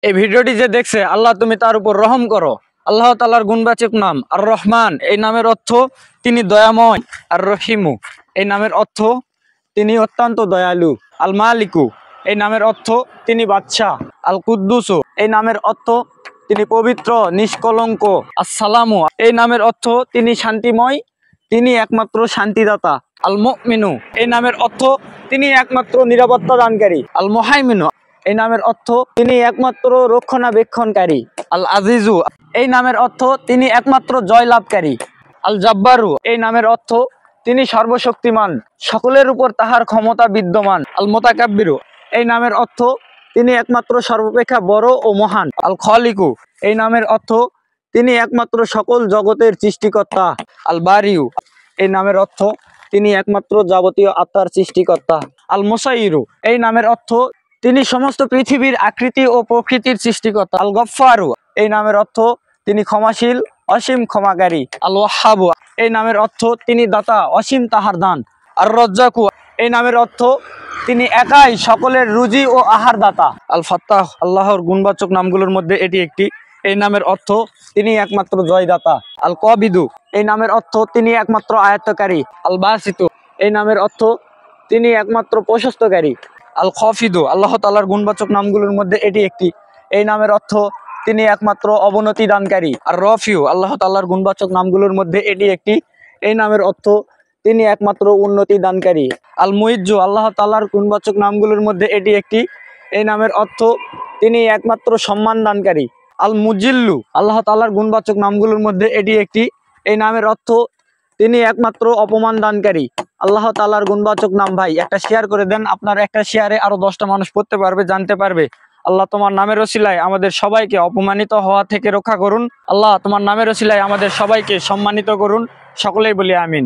এই ভিডিওটি যে দেখছে আল্লাহ তুমি তার উপর রহম করো। আল্লাহ তাআলার গুণবাচক নাম আর রহমান, এই নামের অর্থ তিনি দয়াময়। আর রহিমু, এই নামের অর্থ তিনি অত্যন্ত দয়ালু। আল মালিকু, এই নামের অর্থ তিনি বাদশাহ। আল কুদ্দুসু, এই নামের অর্থ তিনি পবিত্র নিষ্কলঙ্ক। আসসালামু, এই নামের অর্থ তিনি শান্তিময়, তিনি একমাত্র শান্তিদাতা। আল মুমিনু, এই নামের অর্থ তিনি একমাত্র নিরাপত্তা দানকারী। আল মুহাইমিনু, এই নামের অর্থ তিনি একমাত্র রক্ষণাবেক্ষণকারী। আল আজিজু, এই নামের অর্থ তিনি একমাত্র জয়লাভকারী। আল জাব্বারু, এই নামের অর্থ তিনি সর্বশক্তিমান, সকলের উপর তাহার ক্ষমতা বিদ্যমান। আল মুতাকাব্বিরু, এই নামের অর্থ তিনি একমাত্র সর্বাপেক্ষা বড় ও মহান। আল খালিকু, এই নামের অর্থ তিনি একমাত্র সকল জগতের সৃষ্টিকর্তা। আল বারিউ, এই নামের অর্থ তিনি একমাত্র যাবতীয় আত্মার সৃষ্টিকর্তা। আল মুসাইরু, এই নামের অর্থ তিনি সমস্ত পৃথিবীর আকৃতি ও প্রকৃতির সৃষ্টিকর্তা। আল গফফারু, এই নামের অর্থ তিনি ক্ষমাশীল, অসীম ক্ষমাকারী। আল ওয়াহাবু, এই নামের অর্থ তিনি দাতা, অসীম তাহার দান। আর রজ্জাকু, এই নামের অর্থ তিনি একাই সকলের রুজি ও আহার দাতা। আল ফাত্তাহ, আল্লাহর গুণবাচক নামগুলোর মধ্যে এটি একটি। এই নামের অর্থ তিনি একমাত্র জয়দাতা। আল কবিদু, এই নামের অর্থ তিনি একমাত্র আয়ত্তকারী। আল বাসিতু, এই নামের অর্থ তিনি একমাত্র প্রশস্তকারী। আল খফিদু, আল্লাহ তাআলার গুণবাচক নামগুলোর মধ্যে এটি একটি। এই নামের অর্থ তিনি একমাত্র অবনতি দানকারী। আর রফিউ, আল্লাহ তাআলার গুণবাচক নামগুলোর মধ্যে এটি একটি। এই নামের অর্থ তিনি একমাত্র উন্নতি দানকারী। আল মুইজ্জু, আল্লাহ তাআলার গুণবাচক নামগুলোর মধ্যে এটি একটি। এই নামের অর্থ তিনি একমাত্র সম্মান দানকারী। আল মুজিল্লু, আল্লাহ তাআলার গুণবাচক নামগুলোর মধ্যে এটি একটি। এই নামের অর্থ তিনি একমাত্র অপমান দানকারী। আল্লাহ তাআলার গুণবাচক নাম। ভাই একটা শেয়ার করে দেন, আপনার একটা শেয়ারে আরো 10টা মানুষ পড়তে পারবে, জানতে পারবে। আল্লাহ তোমার নামের ওসিলায় আমাদের সবাইকে অপমানিত হওয়া থেকে রক্ষা করুন। আল্লাহ তোমার নামের ওসিলায় আমাদের সবাইকে সম্মানিত করুন। সকলেই বলি আমিন।